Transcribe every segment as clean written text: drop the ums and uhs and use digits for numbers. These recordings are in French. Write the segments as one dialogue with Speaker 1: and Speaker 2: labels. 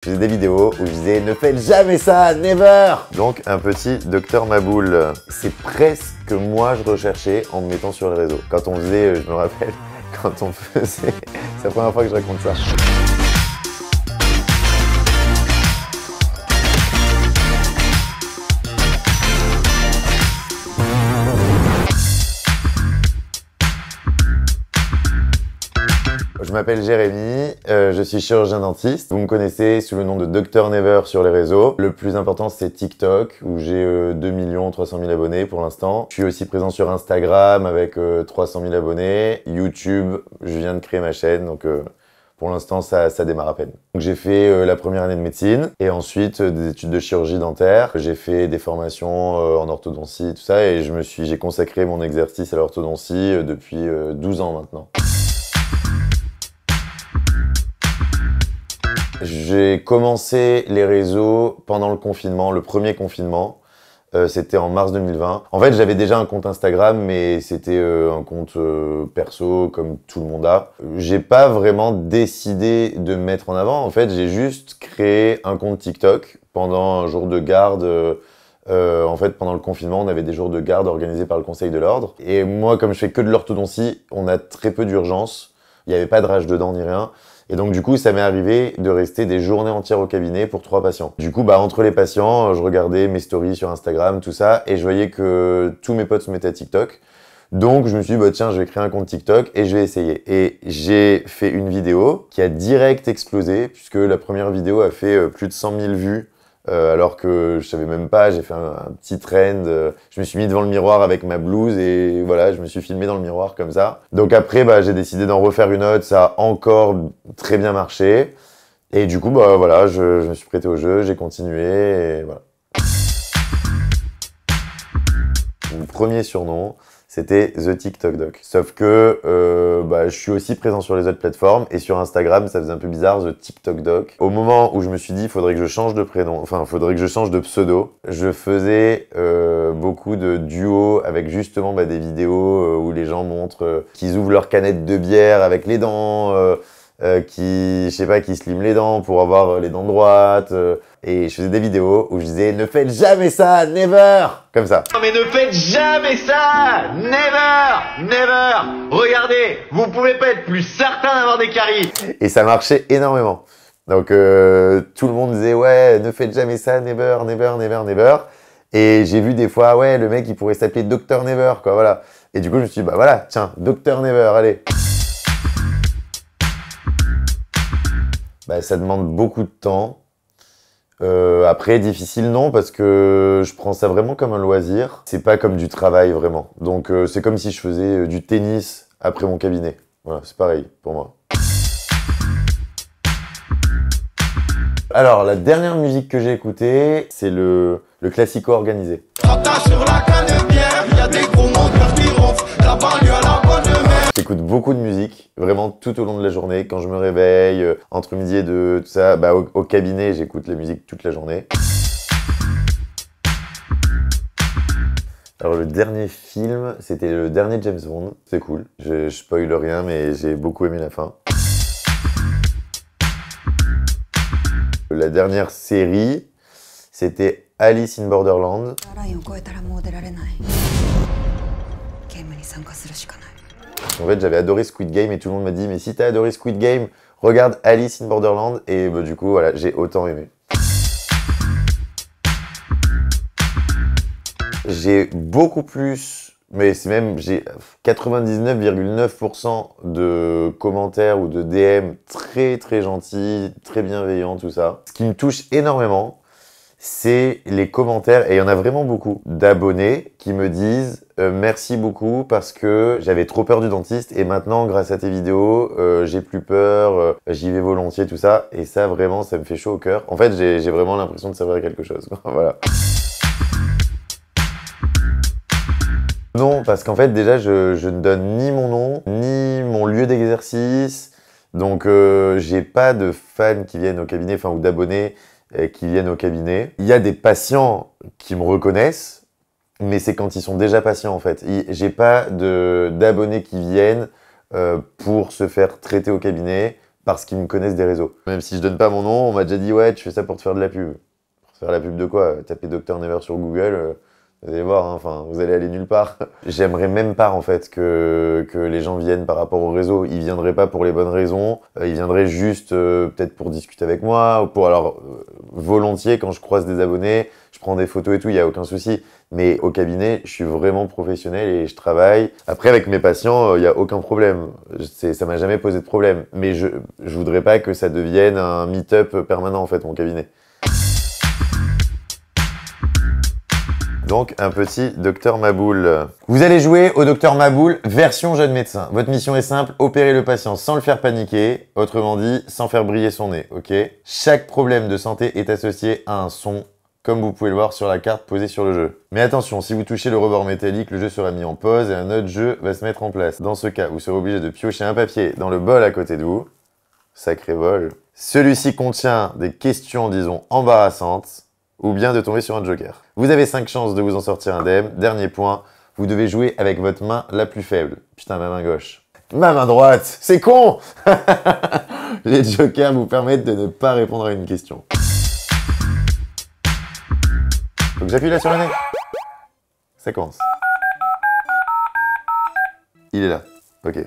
Speaker 1: Je faisais des vidéos où je disais « Ne faites jamais ça, never !» Donc un petit docteur Maboul. C'est presque moi je recherchais en me mettant sur le réseau. Quand on faisait, je me rappelle, quand on faisait... C'est la première fois que je raconte ça. Je m'appelle Jérémy, je suis chirurgien dentiste. Vous me connaissez sous le nom de Dr Never sur les réseaux. Le plus important, c'est TikTok, où j'ai 2 300 000 abonnés pour l'instant. Je suis aussi présent sur Instagram avec 300 000 abonnés. YouTube, je viens de créer ma chaîne, donc pour l'instant, ça démarre à peine. Donc j'ai fait la première année de médecine et ensuite des études de chirurgie dentaire. J'ai fait des formations en orthodontie, tout ça, et j'ai consacré mon exercice à l'orthodontie depuis 12 ans maintenant. J'ai commencé les réseaux pendant le confinement, le premier confinement. C'était en mars 2020. En fait, j'avais déjà un compte Instagram, mais c'était un compte perso, comme tout le monde a. J'ai pas vraiment décidé de me mettre en avant. En fait, j'ai juste créé un compte TikTok pendant un jour de garde. En fait, pendant le confinement, on avait des jours de garde organisés par le Conseil de l'Ordre. Et moi, comme je fais que de l'orthodontie, on a très peu d'urgence. Il n'y avait pas de rage dedans ni rien. Et donc du coup, ça m'est arrivé de rester des journées entières au cabinet pour 3 patients. Du coup, entre les patients, je regardais mes stories sur Instagram, tout ça, et je voyais que tous mes potes se mettaient à TikTok. Donc je me suis dit, tiens, je vais créer un compte TikTok et je vais essayer. Et j'ai fait une vidéo qui a direct explosé, puisque la première vidéo a fait plus de 100 000 vues. Alors que je savais même pas, j'ai fait un petit trend, je me suis mis devant le miroir avec ma blouse et voilà, je me suis filmé dans le miroir comme ça. Donc après, j'ai décidé d'en refaire une autre, ça a encore très bien marché. Et du coup, voilà, je me suis prêté au jeu, j'ai continué et voilà. Mon premier surnom, c'était The TikTok Doc. Sauf que je suis aussi présent sur les autres plateformes et sur Instagram, ça faisait un peu bizarre, The TikTok Doc. Au moment où je me suis dit, il faudrait que je change de prénom, enfin, il faudrait que je change de pseudo, je faisais beaucoup de duos avec justement des vidéos où les gens montrent qu'ils ouvrent leur canette de bière avec les dents, qui se liment les dents pour avoir les dents droites. Et je faisais des vidéos où je disais « Ne faites jamais ça, never !» Comme ça.
Speaker 2: Non mais ne faites jamais ça! Never! Never! Regardez, vous pouvez pas être plus certain d'avoir des caries!
Speaker 1: Et ça marchait énormément. Donc tout le monde disait « Ouais, ne faites jamais ça, never, never, never, never !» Et j'ai vu des fois « Ouais, le mec, il pourrait s'appeler Dr Never, quoi, voilà. » Et du coup, je me suis dit « Voilà, tiens, Dr Never, allez !» Ça demande beaucoup de temps. Après, difficile, non, parce que je prends ça vraiment comme un loisir. C'est pas comme du travail, vraiment. Donc, c'est comme si je faisais du tennis après mon cabinet. Voilà, c'est pareil pour moi. Alors, la dernière musique que j'ai écoutée, c'est le classico organisé. J'écoute beaucoup de musique, vraiment tout au long de la journée, quand je me réveille, entre midi et 2, tout ça. Au cabinet, j'écoute la musique toute la journée. Alors le dernier film, c'était le dernier James Bond, c'est cool. Je spoil rien, mais j'ai beaucoup aimé la fin. La dernière série, c'était Alice in Borderland. En fait, j'avais adoré Squid Game et tout le monde m'a dit « Mais si t'as adoré Squid Game, regarde Alice in Borderland » et du coup, voilà, j'ai autant aimé. J'ai beaucoup plus, mais c'est même, j'ai 99,9% de commentaires ou de DM très très gentils, très bienveillants, tout ça. Ce qui me touche énormément, c'est les commentaires, et il y en a vraiment beaucoup, d'abonnés qui me disent merci beaucoup parce que j'avais trop peur du dentiste et maintenant, grâce à tes vidéos, j'ai plus peur, j'y vais volontiers, tout ça. Et ça, vraiment, ça me fait chaud au cœur. En fait, j'ai vraiment l'impression de servir à quelque chose. Voilà. Non, parce qu'en fait, déjà, je ne donne ni mon nom, ni mon lieu d'exercice. Donc, j'ai pas de fans qui viennent au cabinet, ou d'abonnés qui viennent au cabinet. Il y a des patients qui me reconnaissent, mais c'est quand ils sont déjà patients, en fait. J'ai pas d'abonnés qui viennent pour se faire traiter au cabinet. parce qu'ils me connaissent des réseaux. Même si je donne pas mon nom, on m'a déjà dit ouais, tu fais ça pour te faire de la pub. Pour faire la pub de quoi? Tapez Dr Never sur Google, vous allez voir, hein, enfin, vous allez aller nulle part. J'aimerais même pas en fait que les gens viennent par rapport au réseau. Ils viendraient pas pour les bonnes raisons. Ils viendraient juste peut-être pour discuter avec moi ou pour volontiers quand je croise des abonnés, je prends des photos et tout, il y a aucun souci. Mais au cabinet, je suis vraiment professionnel et je travaille. Après, avec mes patients, il y a aucun problème. Ça m'a jamais posé de problème. Mais je voudrais pas que ça devienne un meet-up permanent en fait, mon cabinet. Donc, un petit Docteur Maboul. Vous allez jouer au Docteur Maboul version jeune médecin. Votre mission est simple, opérer le patient sans le faire paniquer, autrement dit, sans faire briller son nez, ok? Chaque problème de santé est associé à un son, comme vous pouvez le voir sur la carte posée sur le jeu. Mais attention, si vous touchez le rebord métallique, le jeu sera mis en pause et un autre jeu va se mettre en place. Dans ce cas, vous serez obligé de piocher un papier dans le bol à côté de vous. Sacré bol. Celui-ci contient des questions, disons, embarrassantes, ou bien de tomber sur un joker. Vous avez 5 chances de vous en sortir indemne. Dernier point, vous devez jouer avec votre main la plus faible. Putain, ma main gauche. Ma main droite, c'est con. Les jokers vous permettent de ne pas répondre à une question. Faut que j'appuie là sur le nez. Ça commence. Il est là. Ok.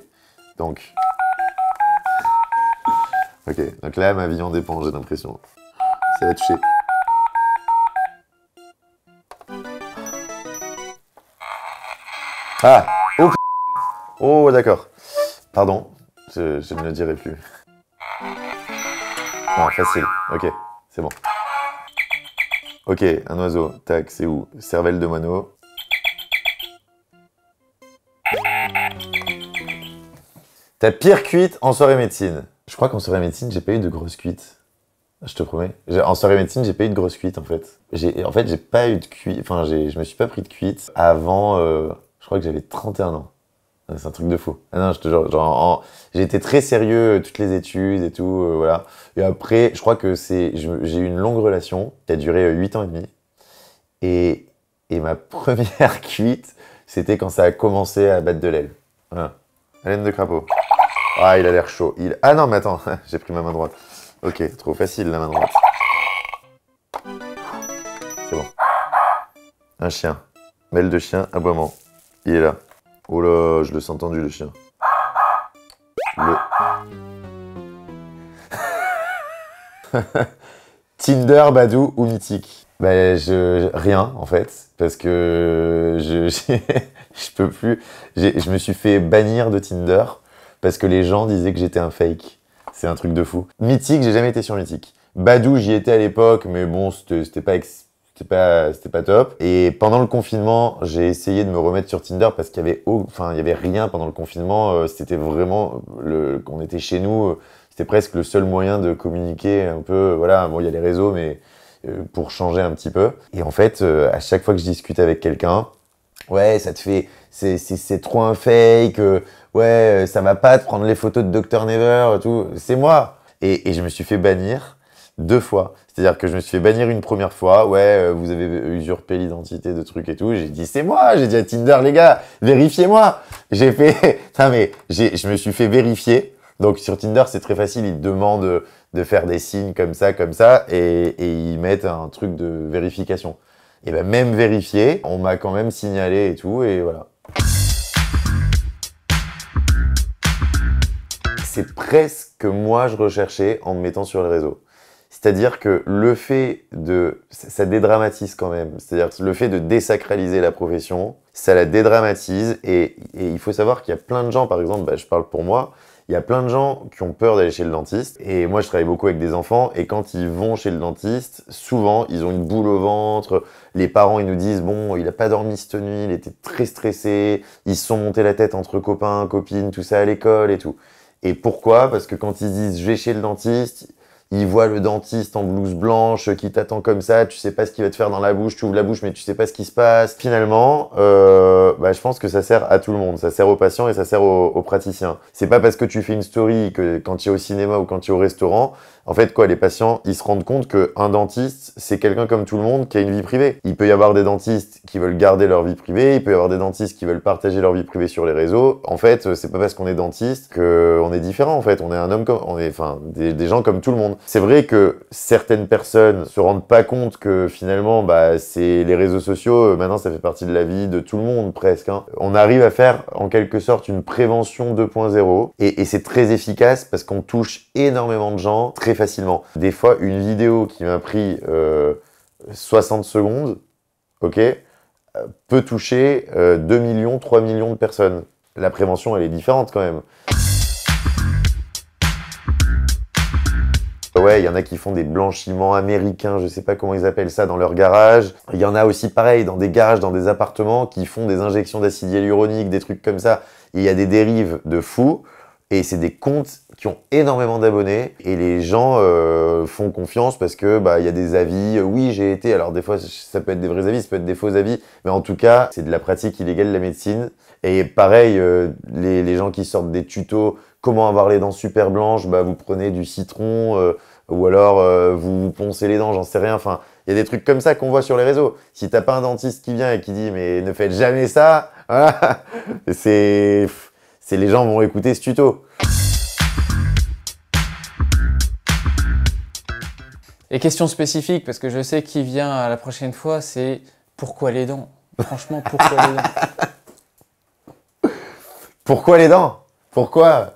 Speaker 1: Donc là, ma vie en dépend, j'ai l'impression. Ça va toucher. Ah! Oh, oh d'accord. Pardon, je ne le dirai plus. Non, facile. Ok, c'est bon. Ok, un oiseau. Tac, c'est où? Cervelle de moineau. Ta pire cuite en soirée médecine. Je crois qu'en soirée médecine, j'ai pas eu de grosse cuite. Je te promets. En soirée médecine, j'ai pas eu de grosse cuite en fait. J'ai pas eu de cuite. Enfin, je me suis pas pris de cuite avant. Je crois que j'avais 31 ans. C'est un truc de fou. Ah non, je te jure, j'ai été très sérieux, toutes les études et tout, voilà. Et après, je crois que j'ai eu une longue relation qui a duré 8 ans et demi. Et ma première cuite, c'était quand ça a commencé à battre de l'aile. Voilà. Haleine de crapaud. Ah, il a l'air chaud. Ah non, mais attends, j'ai pris ma main droite. Ok, trop facile la main droite. C'est bon. Un chien. Mêle de chien, aboiement. Il est là. Oh là, je le sens tendu le chien. Tinder, Badoo ou Mythique? Ben, rien en fait, parce que je peux plus. Je me suis fait bannir de Tinder parce que les gens disaient que j'étais un fake. C'est un truc de fou. Mythique, j'ai jamais été sur Mythique. Badoo, j'y étais à l'époque, mais bon, c'était pas top. Et pendant le confinement, j'ai essayé de me remettre sur Tinder parce qu'il y avait rien pendant le confinement. C'était vraiment qu'on était chez nous. C'était presque le seul moyen de communiquer un peu. Voilà, bon, il y a les réseaux, mais pour changer un petit peu. Et en fait, à chaque fois que je discute avec quelqu'un, ouais, c'est trop un fake. Ouais, ça va pas de prendre les photos de Dr Never, tout. C'est moi. Et je me suis fait bannir 2 fois. C'est-à-dire que je me suis fait bannir une première fois, ouais, vous avez usurpé l'identité de trucs et tout. J'ai dit, c'est moi, j'ai dit à Tinder, les gars, vérifiez-moi. J'ai fait, non mais, je me suis fait vérifier. Donc sur Tinder, c'est très facile, ils te demandent de faire des signes comme ça, et ils mettent un truc de vérification. Et ben même vérifié, on m'a quand même signalé et tout, et voilà. C'est presque ce que moi je recherchais en me mettant sur le réseau. C'est-à-dire que le fait ça dédramatise quand même. C'est-à-dire que le fait de désacraliser la profession, ça la dédramatise. Et il faut savoir qu'il y a plein de gens, par exemple, je parle pour moi, il y a plein de gens qui ont peur d'aller chez le dentiste. Et moi, je travaille beaucoup avec des enfants. Et quand ils vont chez le dentiste, souvent, ils ont une boule au ventre. Les parents, ils nous disent, bon, il a pas dormi cette nuit, il était très stressé. Ils se sont montés la tête entre copains, copines, tout ça à l'école et tout. Et pourquoi? Parce que quand ils disent, je vais chez le dentiste, ils voient le dentiste en blouse blanche qui t'attend comme ça, tu sais pas ce qu'il va te faire dans la bouche, tu ouvres la bouche mais tu sais pas ce qui se passe. Finalement, je pense que ça sert à tout le monde, ça sert aux patients et ça sert aux praticiens. C'est pas parce que tu fais une story que quand tu es au cinéma ou quand tu es au restaurant En fait, quoi, les patients, ils se rendent compte qu'un dentiste, c'est quelqu'un comme tout le monde qui a une vie privée. Il peut y avoir des dentistes qui veulent garder leur vie privée, il peut y avoir des dentistes qui veulent partager leur vie privée sur les réseaux. En fait, c'est pas parce qu'on est dentiste qu'on est différent, en fait. On est un homme comme, des gens comme tout le monde. C'est vrai que certaines personnes se rendent pas compte que finalement, c'est les réseaux sociaux, maintenant ça fait partie de la vie de tout le monde, presque, hein. On arrive à faire, en quelque sorte, une prévention 2.0 et c'est très efficace parce qu'on touche énormément de gens très facilement. Des fois, une vidéo qui m'a pris 60 secondes, ok, peut toucher 2 millions, 3 millions de personnes. La prévention, elle est différente quand même. Ouais, il y en a qui font des blanchiments américains, je sais pas comment ils appellent ça, dans leur garage. Il y en a aussi, pareil, dans des garages, dans des appartements, qui font des injections d'acide hyaluronique, des trucs comme ça. Il y a des dérives de fous. Et c'est des comptes qui ont énormément d'abonnés et les gens font confiance parce que il y a des avis. Oui, j'ai été. Alors des fois, ça peut être des vrais avis, ça peut être des faux avis, mais en tout cas, c'est de la pratique illégale de la médecine. Et pareil, les gens qui sortent des tutos, comment avoir les dents super blanches, vous prenez du citron ou alors vous poncez les dents, j'en sais rien. Enfin, il y a des trucs comme ça qu'on voit sur les réseaux. Si t'as pas un dentiste qui vient et qui dit mais ne faites jamais ça, voilà, c'est les gens vont écouter ce tuto.
Speaker 3: Et question spécifique, parce que je sais qui vient à la prochaine fois, c'est pourquoi les dents? Franchement, pourquoi les dents?
Speaker 1: Pourquoi les dents? Pourquoi?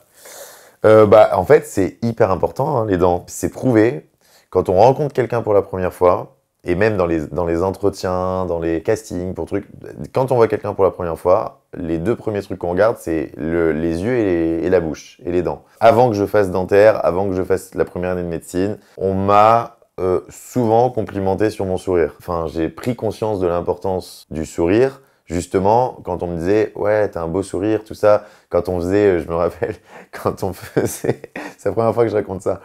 Speaker 1: En fait, c'est hyper important, hein, les dents. C'est prouvé. Quand on rencontre quelqu'un pour la première fois, et même dans les entretiens, dans les castings, quand on voit quelqu'un pour la première fois, les deux premiers trucs qu'on regarde, c'est les yeux et la bouche, et les dents. Avant que je fasse dentaire, avant que je fasse la première année de médecine, on m'a souvent complimenté sur mon sourire. Enfin, j'ai pris conscience de l'importance du sourire, justement, quand on me disait « Ouais, t'as un beau sourire, tout ça ». Quand on faisait, je me rappelle, quand on faisait... c'est la première fois que je raconte ça.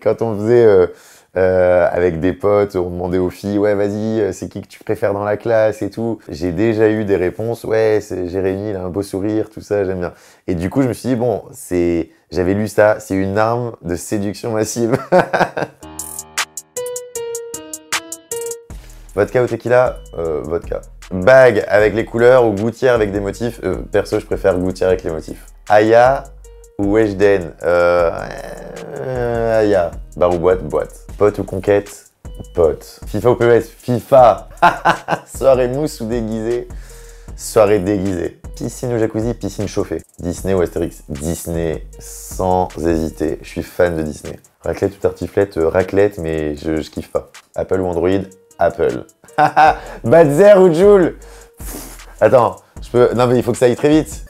Speaker 1: Quand on faisait... avec des potes, on demandait aux filles « Ouais, vas-y, c'est qui que tu préfères dans la classe et tout ?» J'ai déjà eu des réponses « Ouais, c'est Jérémy, il a un beau sourire, tout ça, j'aime bien. » Et du coup, je me suis dit « Bon, j'avais lu ça, c'est une arme de séduction massive. » Vodka ou tequila? Vodka. Bague avec les couleurs ou gouttière avec des motifs? Perso, je préfère gouttière avec les motifs. Aya ou Weshden? Aya. Bar ou boîte? Boîte. Pote ou conquête? Pote. FIFA ou PES? FIFA. Soirée mousse ou déguisée? Soirée déguisée. Piscine ou jacuzzi? Piscine chauffée. Disney ou Astérix? Disney, sans hésiter. Je suis fan de Disney. Raclette ou tartiflette? Raclette, mais je kiffe pas. Apple ou Android? Apple. Badzer ou Joule? Attends, non mais il faut que ça aille très vite.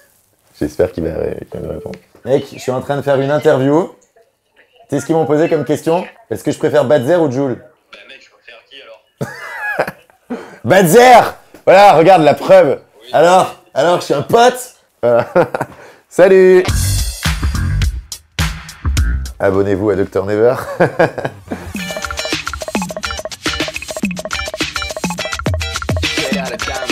Speaker 1: J'espère qu'il va me répondre. Mec, je suis en train de faire une interview. Tu sais ce qu'ils m'ont posé comme question? Est-ce que je préfère Badzer ou Joule?
Speaker 4: Bah mec, je préfère qui alors?
Speaker 1: Badzer! Voilà, regarde la preuve. Oui. Alors, je suis un pote. Voilà. Salut! Abonnez-vous à Dr Never. Get out of town.